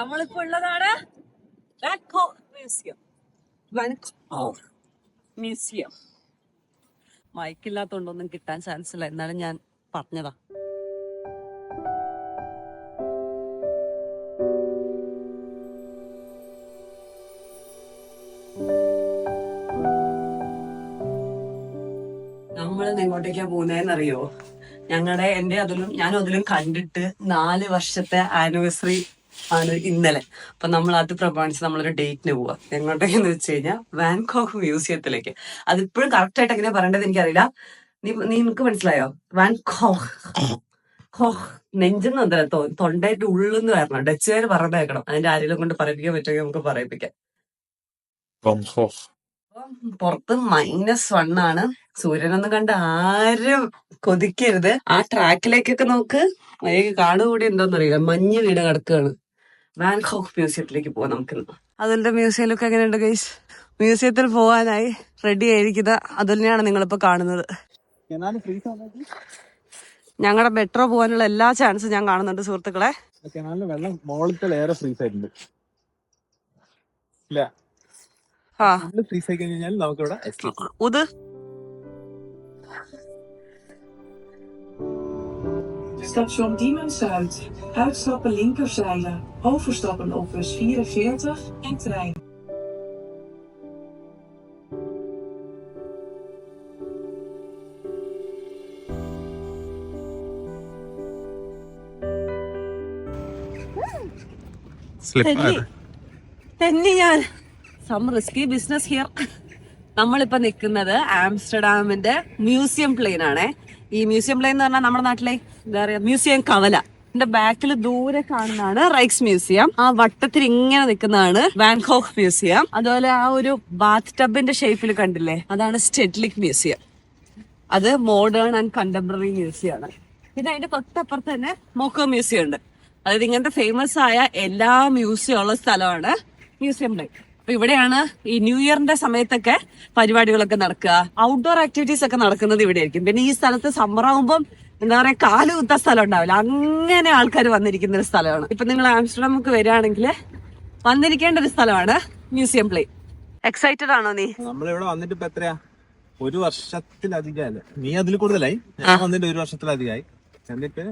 നമ്മളിപ്പോ ഉള്ളതാണ് വാൻകോക്ക് museum. വാൻകോക്ക് museum. മൈക്കില്ലാത്തോണ്ടൊന്നും കിട്ടാൻ ചാൻസ് ഇല്ല, എന്നാലും ഞാൻ പറഞ്ഞതാ. നമ്മളിന്ന് എങ്ങോട്ടേക്കാ പോകുന്നതെന്നറിയോ? ഞാനും അതിലും കണ്ടിട്ട് 4 വർഷത്തെ ആനിവേഴ്സറി ആണ് ഇന്നലെ. അപ്പൊ നമ്മൾ അത് പ്രമാണിച്ച് നമ്മളൊരു ഡേറ്റിന് പോവാ. എങ്ങോട്ടേക്കെന്ന് വെച്ച് കഴിഞ്ഞാൽ വാൻകോക്ക് മ്യൂസിയത്തിലേക്ക്. അതിപ്പോഴും കറക്റ്റ് ആയിട്ട് എങ്ങനെ പറയേണ്ടത് എനിക്കറിയില്ല. നിനക്ക് മനസ്സിലായോ? വാൻകോക്ക് നെഞ്ചെന്ന് എന്താ തൊണ്ടയുടെ ഉള്ളെന്ന് വരണം. ഡച്ചുകാർ പറഞ്ഞു കേൾക്കണം. അതിന്റെ ആരെങ്കിലും കൊണ്ട് പറയിപ്പിക്കാൻ പറ്റുമെങ്കിൽ നമുക്ക് പറയിപ്പിക്കാം. പുറത്ത് -1 ആണ്. സൂര്യനൊന്നും കണ്ട് ആരും കൊതിക്കരുത്. ആ ട്രാക്കിലേക്കൊക്കെ നോക്ക്, കാണുകൂടി എന്തോന്നറിയില്ല, മഞ്ഞ് വീട് കിടക്കുകയാണ്. വാൻകോക്ക് മ്യൂസിയത്തിലേക്ക് പോവാം നമുക്കിന്ന്. അതിന്റെ മ്യൂസിയത്തിലൊക്കെ എങ്ങനെയുണ്ട് ഗൈസ്? മ്യൂസിയത്തിൽ പോവാനായി റെഡി ആയിരിക്കുന്ന അതുലിനെയാണ് നിങ്ങളിപ്പോ കാണുന്നത്. ഞങ്ങളുടെ മെട്രോ പോകാനുള്ള എല്ലാ ചാൻസും ഞാൻ കാണുന്നുണ്ട് സുഹൃത്തുക്കളെ. വെള്ളം മോളത്തിലേറെ ഫ്രീസ് ആയിട്ടുണ്ട്. Station Diemen Zuid. Uitstappen linkerzijde. Overstappen op bus 44 en trein. Some risky business here. നമ്മളിപ്പോ നിൽക്കുന്നത് ആംസ്റ്റർഡാമിന്റെ മ്യൂസിയം പ്ലെയിൻ ആണേ. ഈ മ്യൂസിയം പ്ലെയിൻ എന്ന് പറഞ്ഞാൽ നമ്മുടെ നാട്ടിലെ എന്താ പറയാ, മ്യൂസിയം കവല. എന്റെ ബാക്കിൽ ദൂരെ കാണുന്നതാണ് റൈക്സ് മ്യൂസിയം. ആ വട്ടത്തിൽ ഇങ്ങനെ നിൽക്കുന്നതാണ് വാൻകോക്ക് മ്യൂസിയം. അതുപോലെ ആ ഒരു ബാത്ത് ടബിന്റെ ഷേപ്പിൽ കണ്ടില്ലേ, അതാണ് സ്റ്റെഡ്ലിക് മ്യൂസിയം. അത് മോഡേൺ ആൻഡ് കണ്ടംപററി മ്യൂസിയം ആണ്. പിന്നെ അതിന്റെ തൊട്ടപ്പുറത്ത് തന്നെ മോക്കോ മ്യൂസിയം ഉണ്ട്. അതായത് ഇങ്ങനത്തെ ഫേമസ് ആയ എല്ലാ മ്യൂസിയം ഉള്ള സ്ഥലമാണ് മ്യൂസിയം പ്ലെയിൻ. അപ്പൊ ഇവിടെയാണ് ഈ ന്യൂ ഇയറിന്റെ സമയത്തൊക്കെ പരിപാടികളൊക്കെ നടക്കുക, ഔട്ട്ഡോർ ആക്ടിവിറ്റീസ് ഒക്കെ നടക്കുന്നത് ഇവിടെ ആയിരിക്കും. പിന്നെ ഈ സ്ഥലത്ത് സമ്മർ ആകുമ്പോൾ എന്താ പറയാ, കാല് കുത്ത സ്ഥലം ഉണ്ടാവില്ല, അങ്ങനെ ആൾക്കാർ വന്നിരിക്കുന്ന ഒരു സ്ഥലമാണ്. ഇപ്പൊ നിങ്ങൾ ആംസ്റ്റർഡാമിലേക്ക് വരികയാണെങ്കിൽ വന്നിരിക്കേണ്ട ഒരു സ്ഥലമാണ് മ്യൂസിയം പ്ലെയിൻ. എക്സൈറ്റഡ് ആണോ നീ? നമ്മളിവിടെ വന്നിട്ട് ഇപ്പൊ എത്രയാ, 1 വർഷത്തിലധികമായി. നീ അതിൽ കൂടുതലായി, ഞാൻ വന്നിട്ട് 1 വർഷത്തിലധികമായി. എന്നിട്ട്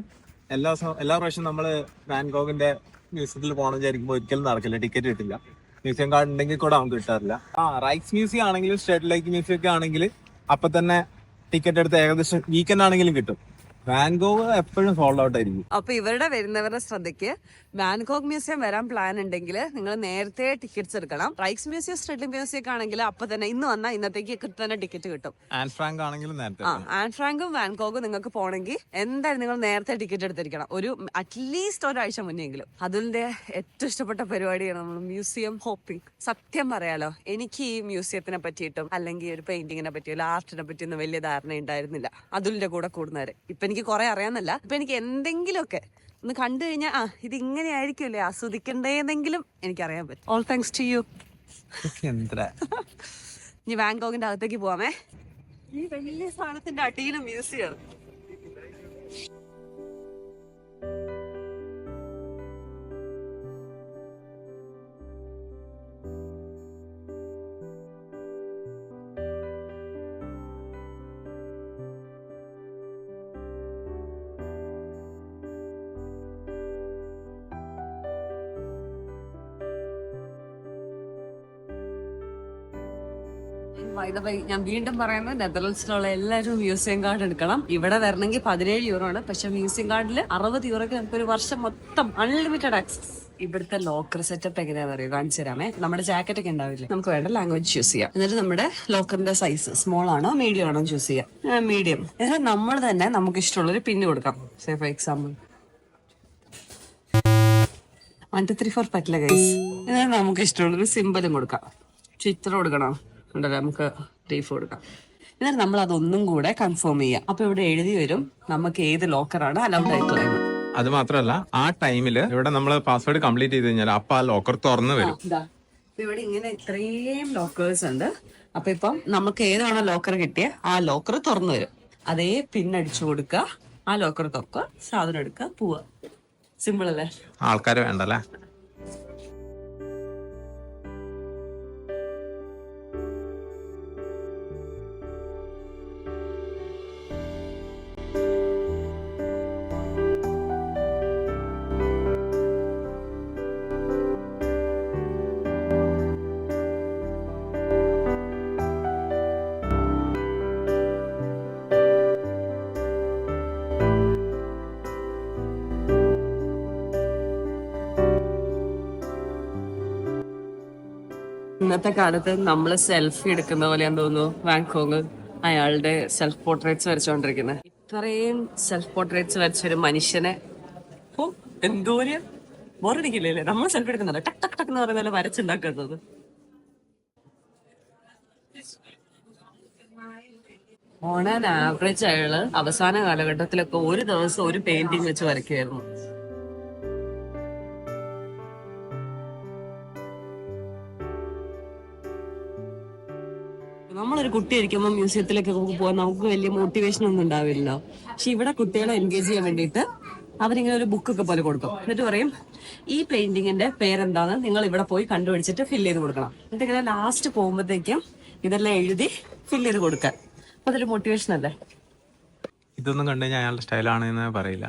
എല്ലാ പ്രാവശ്യം നമ്മള് വാൻകോക്കിന്റെ മ്യൂസിയത്തിൽ പോകണം വിചാരിക്കുമ്പോൾ ഒരിക്കലും നടക്കില്ല, ടിക്കറ്റ് കിട്ടില്ല. മ്യൂസിയം കാർഡ് ഉണ്ടെങ്കിൽ കൂടെ നമുക്ക് കിട്ടാറില്ല. റൈക്സ് മ്യൂസിയം ആണെങ്കിലും സ്റ്റെഡ്ലിക് മ്യൂസിയം ഒക്കെ ആണെങ്കിൽ അപ്പൊ തന്നെ ടിക്കറ്റ് എടുത്ത് ഏകദേശം വീക്കെൻഡ് ആണെങ്കിലും കിട്ടും. വാൻകോക്ക് എപ്പോഴും സോൾഡ് ഔട്ട് ആയിരിക്കും. അപ്പൊ വരുന്നവരുടെ ശ്രദ്ധയ്ക്ക്, വാൻകോക്ക് മ്യൂസിയം വരാൻ പ്ലാൻ ഉണ്ടെങ്കിൽ നിങ്ങൾ നേരത്തെ ടിക്കറ്റ്സ് എടുക്കണം. റൈക്സ് മ്യൂസിയം, സ്റ്റെഡ്ലിക് മ്യൂസിയം ഒക്കെ ആണെങ്കിൽ അപ്പൊ തന്നെ ഇന്ന് വന്നാൽ ഇന്നത്തേക്ക് തന്നെ ടിക്കറ്റ് കിട്ടും. ആൻ ഫ്രാങ്ക് ആണെങ്കിലും നേരത്തെ. ആൻ ഫ്രാങ്കും വാൻകോക്കും നിങ്ങൾക്ക് പോകണമെങ്കിൽ എന്തായാലും നിങ്ങൾ നേരത്തെ ടിക്കറ്റ് എടുത്തിരിക്കണം, ഒരു അറ്റ്ലീസ്റ്റ് ഒരാഴ്ച മുന്നെങ്കിലും. അതിന്റെ ഏറ്റവും ഇഷ്ടപ്പെട്ട പരിപാടിയാണ് നമ്മൾ മ്യൂസിയം ഹോപ്പിംഗ്. സത്യം പറയാലോ, എനിക്ക് ഈ മ്യൂസിയത്തിനെ പറ്റിയിട്ടും അല്ലെങ്കിൽ ഒരു പെയിന്റിങ്ങിനെ പറ്റിയോ ആർട്ടിനെ പറ്റിയൊന്നും വലിയ ധാരണ ഉണ്ടായിരുന്നില്ല അതുലിന്റെ കൂടെ കൂടുന്നവരെ. ഇപ്പൊ എനിക്ക് കുറെ അറിയാന്നല്ല, ഇപ്പൊ എനിക്ക് എന്തെങ്കിലുമൊക്കെ ഒന്ന് കണ്ടു കഴിഞ്ഞാൽ ഇത് ഇങ്ങനെ ആയിരിക്കുമല്ലേ ആസ്വദിക്കണ്ടേന്നെങ്കിലും എനിക്കറിയാൻ പറ്റും. All thanks to you. ഇനി വാൻകോക്കിന്റെ അകത്തേക്ക് പോവാമേ. ഈ വലിയ സാധനത്തിന്റെ അടിയിലും മ്യൂസിയം. ഞാൻ വീണ്ടും പറയുന്നത്, നെതർലൻഡ്സിലുള്ള എല്ലാവരും മ്യൂസിയം കാർഡ് എടുക്കണം. ഇവിടെ വരണമെങ്കിൽ 17 യൂറോ ആണ്, പക്ഷെ മ്യൂസിയം കാർഡിൽ 60 യൂറോക്ക് നമുക്ക് ഒരു വർഷം മൊത്തം അൺലിമിറ്റഡ് ആക്സസ്. ഇവിടുത്തെ ലോക്കർ സെറ്റപ്പ് എങ്ങനെയാണെന്ന് അറിയോ? കാണിച്ചു തരാമേ. നമ്മുടെ ജാക്കറ്റ് ഒക്കെ ഉണ്ടാവില്ലേ, നമുക്ക് വേണ്ട ലാംഗ്വേജ് ചൂസ് ചെയ്യാം. എന്നിട്ട് നമ്മുടെ ലോക്കറിന്റെ സൈസ് സ്മോൾ ആണോ മീഡിയം ആണോ ചൂസ് ചെയ്യാം. മീഡിയം. എന്നിട്ട് നമ്മൾ തന്നെ നമുക്ക് ഇഷ്ടമുള്ളൊരു പിന്ന് കൊടുക്കാം. സേ ഫോർ എക്സാമ്പിൾ 1 2 3 4 പറ്റില്ല ഗൈസ്. എന്നിട്ട് നമുക്ക് ഇഷ്ടമുള്ളൊരു സിമ്പലും കൊടുക്കാം. ചിത്രം കൊടുക്കണം, ഉണ്ടല്ലോ, നമുക്ക് ലീഫ് കൊടുക്കാം. എന്നിട്ട് നമ്മൾ അതൊന്നും കൂടെ കൺഫേം ചെയ്യാം. അപ്പൊ ഇവിടെ എഴുതി വരും നമുക്ക് ഏത് ലോക്കറാണ് അലൗഡ് ആയിട്ടുള്ളത്. അത് മാത്രമല്ല, ആ ടൈമില് ഇവിടെ നമ്മൾ പാസ്വേഡ് കംപ്ലീറ്റ് ചെയ്ത് കഴിഞ്ഞാൽ അപ്പൊ ആ ലോക്കർ തുറന്നു വരും. ഇവിടെ ഇങ്ങനെ ഇത്രയും ലോക്കേഴ്സ് ഉണ്ട്. അപ്പൊ ഇപ്പം നമുക്ക് ഏതാണോ ലോക്കർ കിട്ടിയ ആ ലോക്കർ തുറന്നു വരും. അതേ പിന്നടിച്ചു കൊടുക്കുക, ആ ലോക്കർ തുറക്കുക, സാധനം എടുക്കുക, പോവുക. സിമ്പിൾ അല്ലേ? ആൾക്കാര് വേണ്ടല്ലേ? ഇന്നത്തെ കാലത്ത് നമ്മൾ സെൽഫി എടുക്കുന്ന പോലെയാന്ന് തോന്നുന്നു വാങ്കോങ് അയാളുടെ സെൽഫ് പോർട്രേറ്റ്സ് വരച്ചുകൊണ്ടിരിക്കുന്നത്. ഇത്രയും സെൽഫ് പോർട്രേറ്റ്സ് വരച്ചൊരു മനുഷ്യനെ എന്തോരം ബോറടിക്കില്ലേ? നമ്മൾ സെൽഫി എടുക്കുന്നുണ്ട് ടക്ക് ടക്ക് ടക്ക് എന്ന് പറയുന്നത് വരച്ചുണ്ടാക്കുന്നത്. ഓൺ ആൻ ആവറേജ് അയാള് അവസാന കാലഘട്ടത്തിലൊക്കെ ഒരു ദിവസം ഒരു പെയിന്റിങ് വെച്ച് വരയ്ക്കുമായിരുന്നു. നമ്മളൊരു കുട്ടിയായിരിക്കുമ്പോൾ മ്യൂസിയത്തിലേക്കൊക്കെ പോകാൻ നമുക്ക് വലിയ മോട്ടിവേഷൻ ഒന്നും ഉണ്ടാവില്ലല്ലോ. പക്ഷെ ഇവിടെ കുട്ടികളെ എൻഗേജ് ചെയ്യാൻ വേണ്ടിയിട്ട് അവരിങ്ങനെ ഒരു ബുക്കൊക്കെ പോലെ കൊടുക്കും. എന്നിട്ട് പറയും ഈ പെയിന്റിങ്ങിന്റെ പേരെന്താന്ന് നിങ്ങൾ ഇവിടെ പോയി കണ്ടുപിടിച്ചിട്ട് ഫില്ല് ചെയ്ത് കൊടുക്കണം. എന്നിട്ട് ഇങ്ങനെ ലാസ്റ്റ് പോകുമ്പോഴത്തേക്കും ഇതെല്ലാം എഴുതി ഫില്ല് ചെയ്ത് കൊടുക്കാൻ. അപ്പൊ അതൊരു മോട്ടിവേഷൻ അല്ലേ? ഇതൊന്നും കണ്ടു കഴിഞ്ഞാൽ അയാളുടെ സ്റ്റൈലാണെന്ന് പറയില്ല.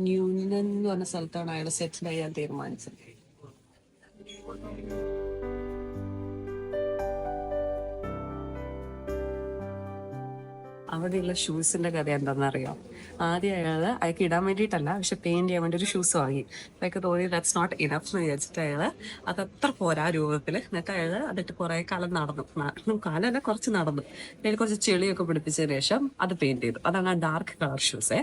ന്യൂനൻ എന്ന് പറഞ്ഞ സ്ഥലത്താണ് അയാൾ സെറ്റിൽ ചെയ്യാൻ തീരുമാനിച്ചത്. അവിടെയുള്ള ഷൂസിന്റെ കഥ എന്താണെന്നറിയാം. ആദ്യം അയാൾക്ക് ഇടാൻ വേണ്ടിയിട്ടല്ല, പക്ഷെ പെയിന്റ് ചെയ്യാൻ വേണ്ടി ഒരു ഷൂസ് വാങ്ങി. അയാൾക്ക് തോന്നി ദാറ്റ്സ് നോട്ട് ഇനഫ് എന്ന് വിചാരിച്ചിട്ട് അയാള് അതത്ര പോരാ രൂപത്തിൽ. എന്നിട്ട് അയാള് അതിട്ട് കുറെ കാലം നടന്നു, കാലമല്ല കുറച്ച് നടന്നു. അതിൽ കുറച്ച് ചെളിയൊക്കെ പിടിപ്പിച്ചതിന് ശേഷം അത് പെയിന്റ് ചെയ്തു. അതാണ് ആ ഡാർക്ക് കളർ ഷൂസ്.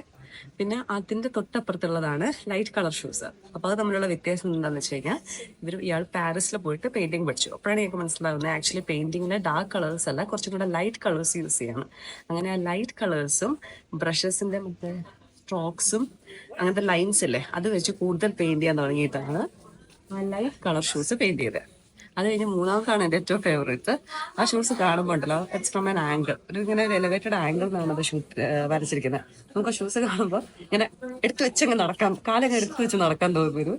പിന്നെ അതിന്റെ തൊട്ടപ്പുറത്തുള്ളതാണ് ലൈറ്റ് കളർ ഷൂസ്. അപ്പൊ അത് തമ്മിലുള്ള വ്യത്യാസം എന്താണെന്ന് വെച്ച് കഴിഞ്ഞാൽ ഇയാൾ പാരീസിൽ പോയിട്ട് പെയിന്റിങ് പഠിച്ചു. അപ്പോഴാണ് എനിക്ക് മനസ്സിലാവുന്നത് ആക്ച്വലി പെയിന്റിങ്ങിന് ഡാർക്ക് കളേഴ്സ് അല്ല, കുറച്ചും കൂടെ ലൈറ്റ് കളേഴ്സ് യൂസ് ചെയ്യണം. അങ്ങനെ ആ ലൈറ്റ് കളേഴ്സും ബ്രഷസിന്റെ മറ്റേ സ്ട്രോക്സും അങ്ങനത്തെ ലൈൻസ് അല്ലേ അത് വെച്ച് കൂടുതൽ പെയിന്റ് ചെയ്യാൻ തുടങ്ങിയിട്ടാണ് ആ ലൈറ്റ് കളർ ഷൂസ് പെയിന്റ് ചെയ്തത്. അത് കഴിഞ്ഞ് മൂന്നാമതാണ് എൻ്റെ ഏറ്റവും ഫേവറേറ്റ്. ആ ഷൂസ് കാണുമ്പോൾ ഉണ്ടല്ലോ ഇറ്റ്സ് ഫ്രം ആൻ ആംഗിൾ, ഒരു ഇങ്ങനെ ഒരു എലിവേറ്റഡ് ആംഗിൾ എന്നാണ് അത് വരച്ചിരിക്കുന്നത്. നമുക്ക് ആ ഷൂസ് കാണുമ്പോൾ ഇങ്ങനെ എടുത്തു വെച്ചങ്ങ് നടക്കാം, കാലൊക്കെ എടുത്തു വെച്ച് നടക്കാൻ തോന്നുന്നു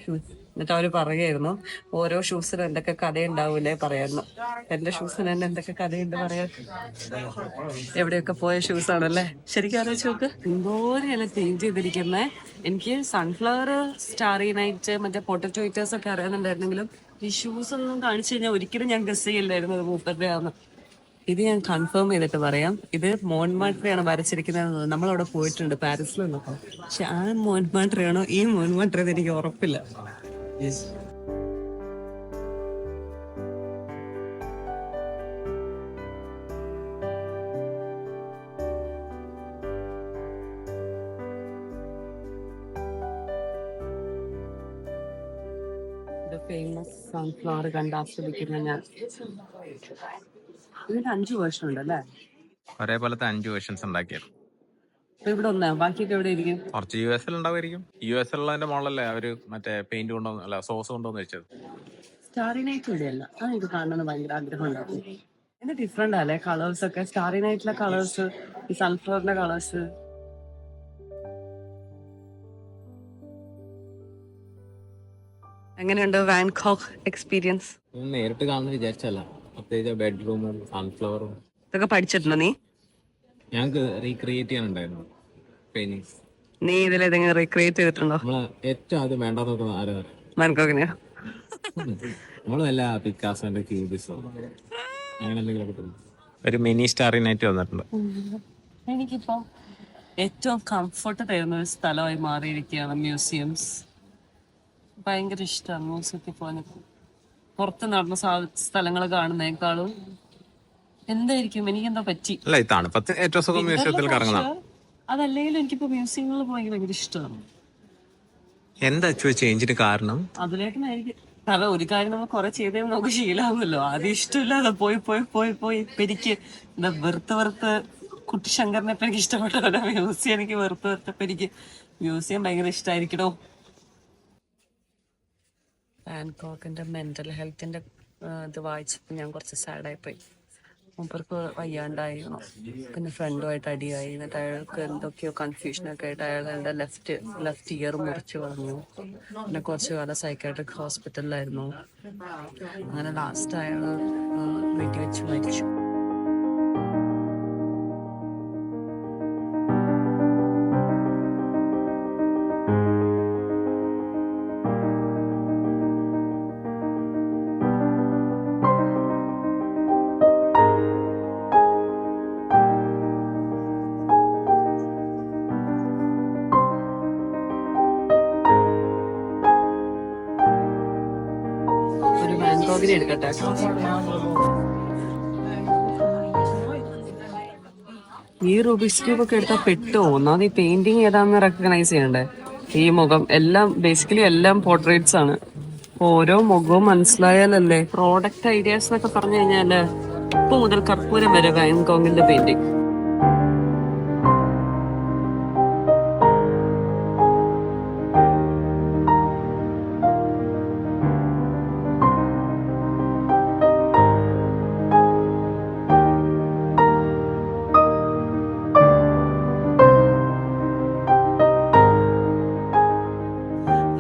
ഷൂസ്. എന്നിട്ട് അവര് പറയുമായിരുന്നു ഓരോ ഷൂസിനും എന്തൊക്കെ കഥയുണ്ടാവൂലേ പറയായിരുന്നു. എന്റെ ഷൂസിന് തന്നെ എന്തൊക്കെ കഥയുണ്ട് പറയാൻ. എവിടെയൊക്കെ പോയ ഷൂസ് ആണല്ലേ. ശരിക്കും ആലോചിച്ച് നോക്ക് എന്തോരെയല്ല ചേഞ്ച് ചെയ്തിരിക്കുന്നത്. എനിക്ക് സൺഫ്ലവർ, സ്റ്റാറി നൈറ്റ്, മറ്റേ പൊട്ടറ്റോ ഈറ്റേഴ്സ് ഒക്കെ അറിയാന്നുണ്ടായിരുന്നെങ്കിലും ഈ ഷൂസ് ഒന്നും കാണിച്ചു കഴിഞ്ഞാൽ ഒരിക്കലും ഞാൻ ഗസ് ചെയ്യില്ലായിരുന്നു അത് മൂപ്പരുടെയാന്ന്. ഇത് ഞാൻ കൺഫേം ചെയ്തിട്ട് പറയാം. ഇത് മോൺമാട്രിയാണ് വരച്ചിരിക്കുന്നത്. നമ്മളവിടെ പോയിട്ടുണ്ട് പാരീസിൽ നിന്നപ്പോൾ. പക്ഷെ ആ മോൺമാട്രിയാണോ ഈ മോൺമാട്രി എന്ന് എനിക്ക് ഉറപ്പില്ല. ഫേമസ് സൺഫ്ലവർ കണ്ട് ആസ്വദിക്കുന്ന ഞാൻ. ഇതിന് 5 വേർഷൻ ഉണ്ടല്ലേ? ഒരേപോലത്തെ 5 വേർഷൻസ് ഉണ്ടാക്കിയത്. ഇവിടെ ഒന്നാ, ബാക്കിയൊക്കെ എവിടെ ഇരിക്കും? കുറച്ച് US ഉണ്ടാവുമായിരിക്കും. US ഉള്ളതിന്റെ മോളല്ലേ അവര് മറ്റേ പെയിന്റ് കൊണ്ടുവന്ന് അല്ല സോസ് കൊണ്ടുവന്ന് വെച്ചത്. സ്റ്റാറി നൈറ്റ് ഇവിടെയല്ല. അത് എനിക്ക് കാണണമെന്ന് ഭയങ്കര ആഗ്രഹം ഉണ്ടാവും. എന്താ ഡിഫറെന്റ് അല്ലേ കളേഴ്സ് ഒക്കെ? സ്റ്റാറി നൈറ്റിലെ കളേഴ്സ്, ഈ സൺഫ്ലവറിന്റെ കളേഴ്സ്. എങ്ങനെയുണ്ട് വാൻകോക്ക് എക്സ്പീരിയൻസ്? നേരിട്ട് കാണുന്ന വിചാരിച്ചല്ല, പ്രത്യേകിച്ച് ബെഡ്റൂമും സൺഫ്ലവറും ഇതൊക്കെ പഠിച്ചിട്ടുണ്ടോ നീ? ഞങ്ങൾക്ക് റീക്രിയേറ്റ് ചെയ്യാനുണ്ടായിരുന്നു പെയിന്റിങ്സ്. നീ ഇതിലേതെങ്കിലും റീക്രിയേറ്റ് ചെയ്തിട്ടുണ്ടോ? നമ്മള് ഏറ്റവും ആദ്യം വേണ്ട നോക്കുന്ന ആരാ? വാൻകോക്കിനെയോ? നമ്മള് വല്ല പിക്കാസോന്റെ ക്യൂബിസോ അങ്ങനെ എന്തെങ്കിലും ഒരു മിനി സ്റ്റാറി നൈറ്റ് വന്നിട്ടുണ്ട്. എനിക്കിപ്പോ ഏറ്റവും കംഫർട്ട് തരുന്ന ഒരു സ്ഥലമായി മാറിയിരിക്കുകയാണ് മ്യൂസിയംസ്. ഭയങ്കര ഇഷ്ടമാണ് മ്യൂസിയത്തിൽ പോകാനൊക്കെ. പുറത്ത് നടന്ന സ്ഥലങ്ങൾ കാണുന്നേക്കാളും എന്തായിരിക്കും എനിക്കെന്താ പറ്റി. അതല്ലെങ്കിലും എനിക്കിപ്പോ മ്യൂസിയങ്ങളിൽ പോകാൻ ഭയങ്കര ഇഷ്ടമാണ്. എന്താ ചേഞ്ചിന് കാരണം? അതിലേക്കായിരിക്കും. കാരണം ഒരു കാര്യം നമ്മൾ കുറെ ചെയ്തേ നമുക്ക് ശീലമാകുമല്ലോ. ആദ്യം ഇഷ്ടമില്ലാതെ പോയി പോയി പോയി പോയി ഇപ്പൊ എനിക്ക് എന്താ വെറുത്ത് കുട്ടി ശങ്കറിനെ ഇപ്പൊ എനിക്ക് ഇഷ്ടപ്പെട്ട മ്യൂസിയം എനിക്ക് വെറുത്തപ്പോ എനിക്ക് മ്യൂസിയം ഭയങ്കര ഇഷ്ടമായിരിക്കണോ. ബാങ്കോക്കിന്റെ മെന്റൽ ഹെൽത്തിന്റെ ഇത് വായിച്ചപ്പോൾ ഞാൻ കുറച്ച് സാഡായിപ്പോയി. മൂപ്പർക്ക് വയ്യാണ്ടായിരുന്നു, പിന്നെ ഫ്രണ്ടുമായിട്ട് അടിയായി. എന്നിട്ട് അയാൾക്ക് എന്തൊക്കെയോ കൺഫ്യൂഷനൊക്കെ ആയിട്ട് അയാളുടെ ലെഫ്റ്റ് ഇയർ മുറിച്ച് കളഞ്ഞു. പിന്നെ കുറച്ച് കാലം സൈക്കാട്രിക് ഹോസ്പിറ്റലിലായിരുന്നു. അങ്ങനെ ലാസ്റ്റ് അയാൾ വീട്ടിൽ വെച്ച് മരിച്ചു. വാൻഗോഗിനെ എടുക്കട്ടെ. ഈ റൂബിക്സ് ക്യൂബ് ഒക്കെ എടുത്താൽ പെട്ടോ? ഒന്നാമത് ഈ പെയിന്റിങ് ഏതാണെന്ന് റെക്കഗ്നൈസ് ചെയ്യണ്ടേ? ഈ മുഖം എല്ലാം ബേസിക്കലി എല്ലാം പോർട്രേറ്റ്സ് ആണ്. ഓരോ മുഖവും മനസ്സിലായാലല്ലേ. പ്രോഡക്റ്റ് ഐഡിയാസ് എന്നൊക്കെ പറഞ്ഞു കഴിഞ്ഞാല് ഉപ്പ് മുതൽ കർപ്പൂരം വരെ വാൻഗോഗിന്റെ പെയിന്റിങ്.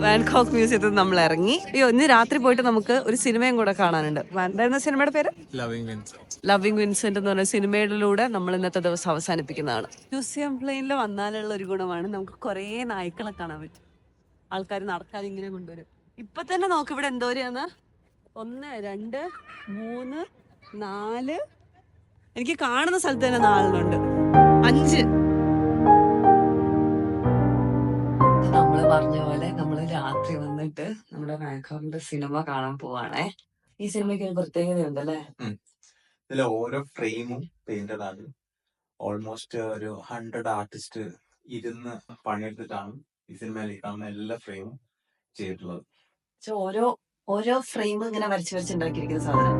വാൻഗോഗ് മ്യൂസിയത്തിൽ നമ്മൾ ഇറങ്ങി. അയ്യോ, ഇന്ന് രാത്രി പോയിട്ട് നമുക്ക് ഒരു സിനിമയും കൂടെ കാണാനുണ്ട്. എന്തായിരുന്നു സിനിമയുടെ പേര്? ലവിങ് വിൻസെന്റ് എന്ന് പറഞ്ഞ സിനിമയിലൂടെ നമ്മൾ ഇന്നത്തെ ദിവസം അവസാനിപ്പിക്കുന്നതാണ്. മ്യൂസിയം പ്ലെയിനിൽ വന്നാലുള്ള ഒരു ഗുണമാണ് നമുക്ക് കുറേ നായ്ക്കളെ കാണാൻ പറ്റും. ആൾക്കാർ നടക്കാതെ ഇങ്ങനെ കൊണ്ടുവരും. ഇപ്പൊ തന്നെ നോക്ക് ഇവിടെ എന്തോരെയാന്ന്. 1 2 3 4, എനിക്ക് കാണുന്ന സ്ഥലത്ത് തന്നെ 4 5. നമ്മള് പറഞ്ഞ പോലെ നമ്മള് രാത്രി വന്നിട്ട് നമ്മുടെ വാൻഗോഗിന്റെ സിനിമ കാണാൻ പോവാണേ. ഈ സിനിമയ്ക്ക് ഒരു പ്രത്യേകതയുണ്ട് അല്ലേ? ഇതിലെ ഓരോ ഫ്രെയിമും പെയിന്റഡ് ആണ്. ഓൾമോസ്റ്റ് ഒരു 100 ആർട്ടിസ്റ്റ് ഇരുന്ന് പണിയെടുത്തിട്ടാണ് ഈ സിനിമയിൽ കാണുന്ന എല്ലാ ഫ്രെയിമും ചെയ്തിട്ടുള്ളത്. ഓരോ ഫ്രെയിം ഇങ്ങനെ വരച്ച് വരച്ചുണ്ടാക്കിയിരിക്കുന്ന സാധനം.